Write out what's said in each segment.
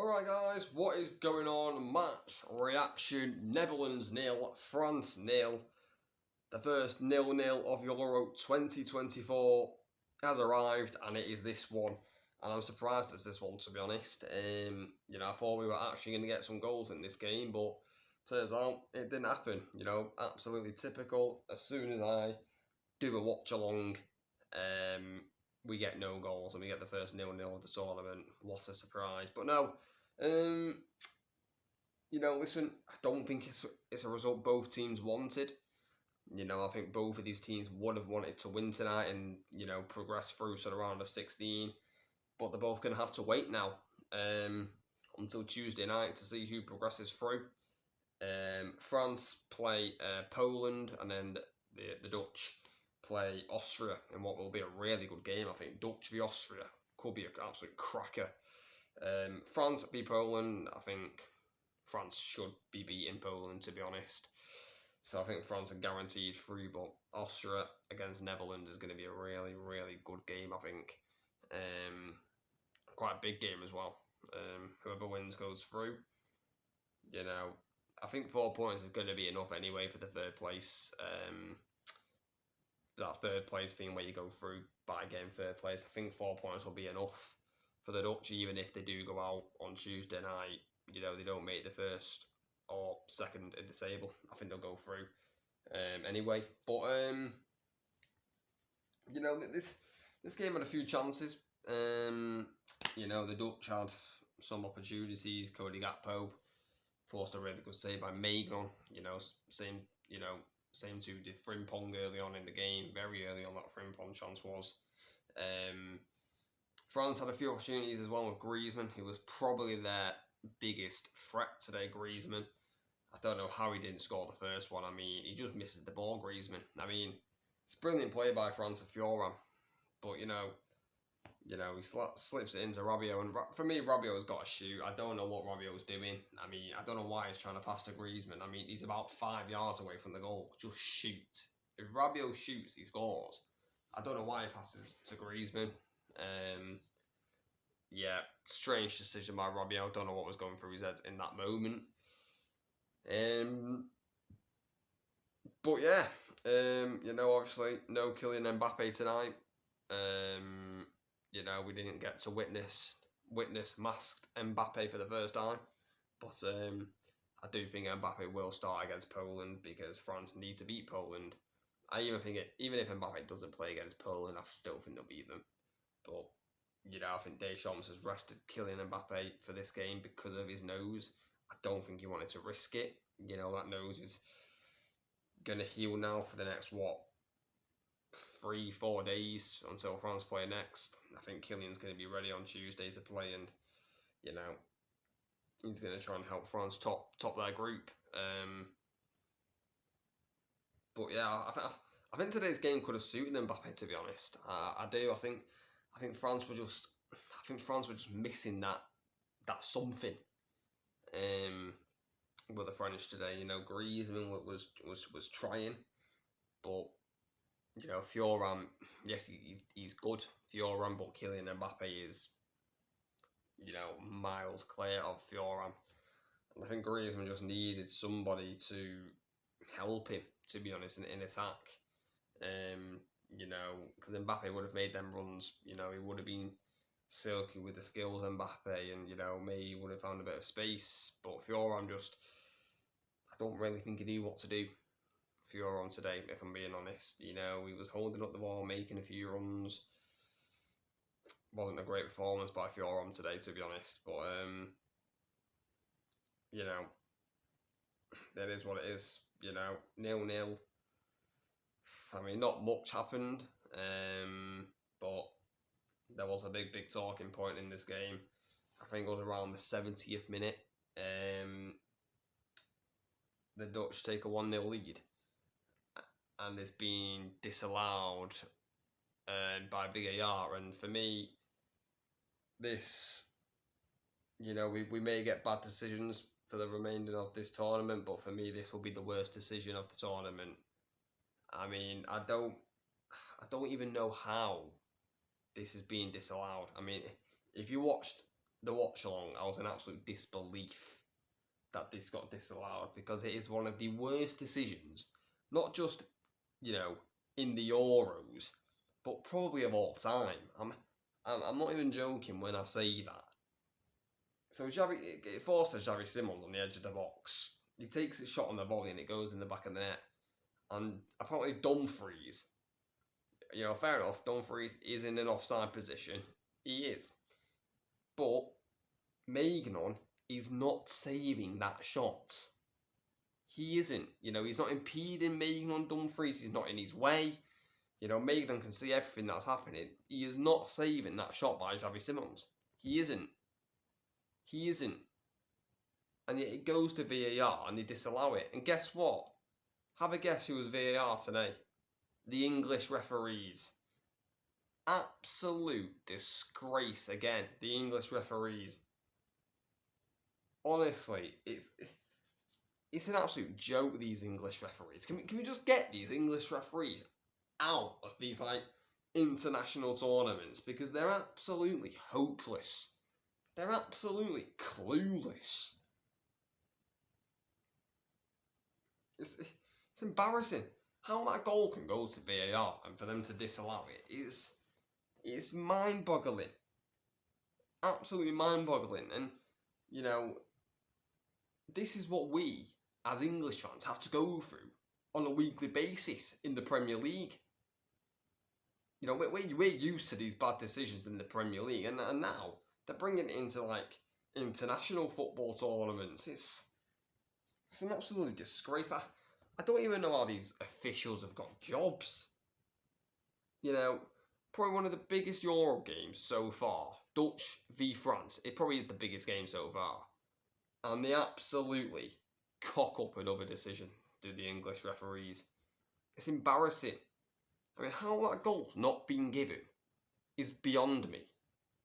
Alright guys, what is going on? Match reaction, Netherlands 0, France 0. The first 0-0 of Euro 2024 has arrived, and it is this one. And I'm surprised it's this one, to be honest. I thought we were actually going to get some goals in this game, but turns out it didn't happen. Absolutely typical. As soon as I do a watch along, we get no goals and we get the first 0-0 of the tournament. What a surprise. But no, listen, I don't think it's a result both teams wanted. I think both of these teams would have wanted to win tonight and, progress through to the round of 16. But they're both going to have to wait now until Tuesday night to see who progresses through. France play Poland, and then the Dutch play Austria in what will be a really good game. I think Dutch v Austria could be an absolute cracker. France v Poland, I think France should be beating Poland, to be honest. So I think France are guaranteed through, but Austria against Netherlands is going to be a really, really good game, I think. Quite a big game as well. Whoever wins goes through. I think 4 points is going to be enough anyway for the third place. That third place thing where you go through by game third place. I think 4 points will be enough for the Dutch, even if they do go out on Tuesday night. They don't make the first or second in the table. I think they'll go through anyway. But this game had a few chances. The Dutch had some opportunities. Cody Gakpo forced a really good save by Maignan. Same to did Frimpong early on in the game. Very early on, that Frimpong chance was. France had a few opportunities as well with Griezmann, who was probably their biggest threat today. Griezmann, I don't know how he didn't score the first one. He just misses the ball, Griezmann. It's brilliant play by France and Fioran, but he slips it into Rabiot, and for me, Rabiot's got to shoot. I don't know what Rabiot's doing. I don't know why he's trying to pass to Griezmann. He's about 5 yards away from the goal. Just shoot. If Rabiot shoots, he scores. I don't know why he passes to Griezmann. Strange decision by Rabiot. I don't know what was going through his head in that moment. Obviously, no Kylian Mbappe tonight. We didn't get to witness masked Mbappe for the first time. But I do think Mbappe will start against Poland because France need to beat Poland. I even think even if Mbappe doesn't play against Poland, I still think they'll beat them. But I think Deschamps has rested Kylian Mbappe for this game because of his nose. I don't think he wanted to risk it. That nose is going to heal now for the next 3-4 days until France play next. I think Kylian's going to be ready on Tuesday to play, and he's going to try and help France top their group. I think today's game could have suited Mbappe, to be honest. I do. I think France were just missing that something. With the French today, Griezmann was trying, but Fioran, yes, he's good, Fioran, but Kylian Mbappe is miles clear of Fioran. And I think Griezmann just needed somebody to help him, to be honest, in attack. Because Mbappe would have made them runs. He would have been silky with the skills, Mbappe, and maybe would have found a bit of space. But Fioran I don't really think he knew what to do. Fioran today, if I'm being honest, he was holding up the ball, making a few runs. Wasn't a great performance by Fioran today, to be honest. But that is what it is. 0-0. Not much happened, but there was a big talking point in this game. I think it was around the 70th minute. The Dutch take a 1-0 lead, and it's been disallowed by VAR. And for me, this, we may get bad decisions for the remainder of this tournament, but for me, this will be the worst decision of the tournament. I don't even know how this is being disallowed. If you watched the watch along, I was in absolute disbelief that this got disallowed, because it is one of the worst decisions, not just, in the Euros, but probably of all time. I'm not even joking when I say that. So it forces Xavi Simons on the edge of the box. He takes his shot on the volley and it goes in the back of the net. And apparently Dumfries, fair enough, Dumfries is in an offside position. He is. But Maignan is not saving that shot. He isn't. He's not impeding Maignan Dumfries. He's not in his way. Maignan can see everything that's happening. He is not saving that shot by Xavi Simons. He isn't. He isn't. And yet it goes to VAR and they disallow it. And guess what? Have a guess who was VAR today? The English referees. Absolute disgrace again. The English referees. Honestly, it's an absolute joke, these English referees. Can we just get these English referees out of these international tournaments, because they're absolutely hopeless. They're absolutely clueless. It's embarrassing how that goal can go to VAR and for them to disallow it. It's mind-boggling. Absolutely mind-boggling. And this is what we as English fans have to go through on a weekly basis in the Premier League. We're used to these bad decisions in the Premier League, and now they're bringing it into international football tournaments. It's an absolute disgrace. I don't even know how these officials have got jobs. Probably one of the biggest Euro games so far. Dutch v France. It probably is the biggest game so far. And they absolutely cock up another decision, do the English referees. It's embarrassing. I mean, how that goal's not been given is beyond me.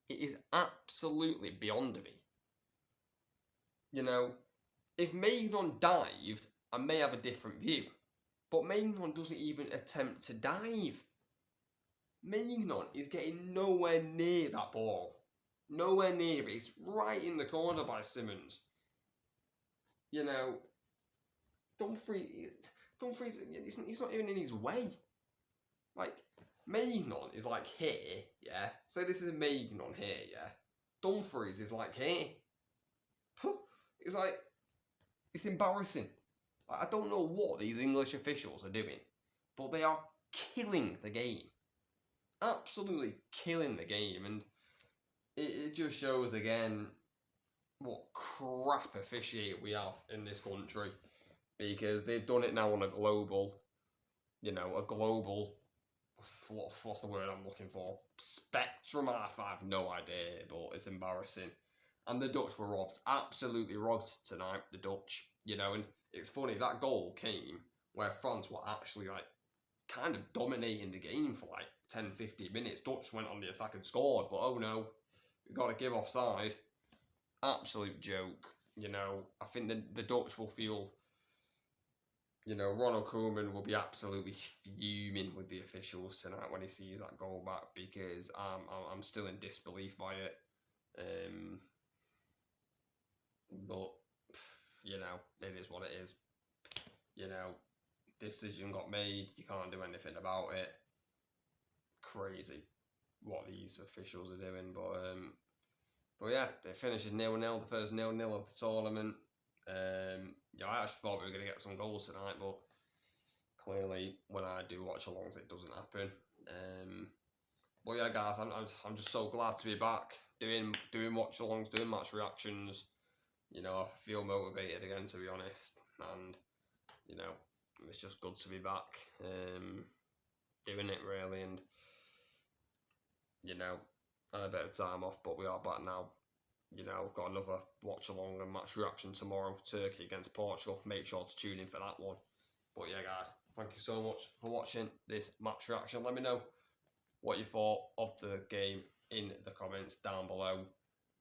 It is absolutely beyond me. If Maignan dived, I may have a different view. But Maignan doesn't even attempt to dive. Maignan is getting nowhere near that ball. Nowhere near it. It's right in the corner by Simons. Dumfries, he's not even in his way. Maignan is here, yeah? Say this is Maignan here, yeah? Dumfries is here. It's embarrassing. I don't know what these English officials are doing, but they are killing the game. Absolutely killing the game, and it just shows again what crap officiating we have in this country, because they've done it now on a global, what's the word I'm looking for? Spectrum. I have no idea, but it's embarrassing. And the Dutch were robbed, absolutely robbed tonight, the Dutch, and it's funny, that goal came where France were actually kind of dominating the game for 10-15 minutes. Dutch went on the attack and scored, but oh no, we've got to give offside. Absolute joke. I think the Dutch will feel, Ronald Koeman will be absolutely fuming with the officials tonight when he sees that goal back, because I'm still in disbelief by it. But it is what it is. Decision got made. You can't do anything about it. Crazy what these officials are doing, but yeah, they finished 0-0, the first 0-0 of the tournament. I actually thought we were going to get some goals tonight, but clearly when I do watch alongs, it doesn't happen. But yeah, guys, I'm just so glad to be back doing watch alongs, doing match reactions. I feel motivated again, to be honest, and it's just good to be back doing it, really. And I had a bit of time off, but we are back now. We've got another watch along and match reaction tomorrow, Turkey against Portugal. Make sure to tune in for that one. But yeah, guys, thank you so much for watching this match reaction. Let me know what you thought of the game in the comments down below.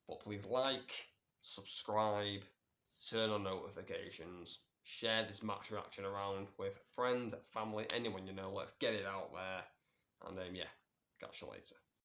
But please subscribe, turn on notifications, share this match reaction around with friends, family, anyone you know. Let's get it out there. And yeah, catch you later.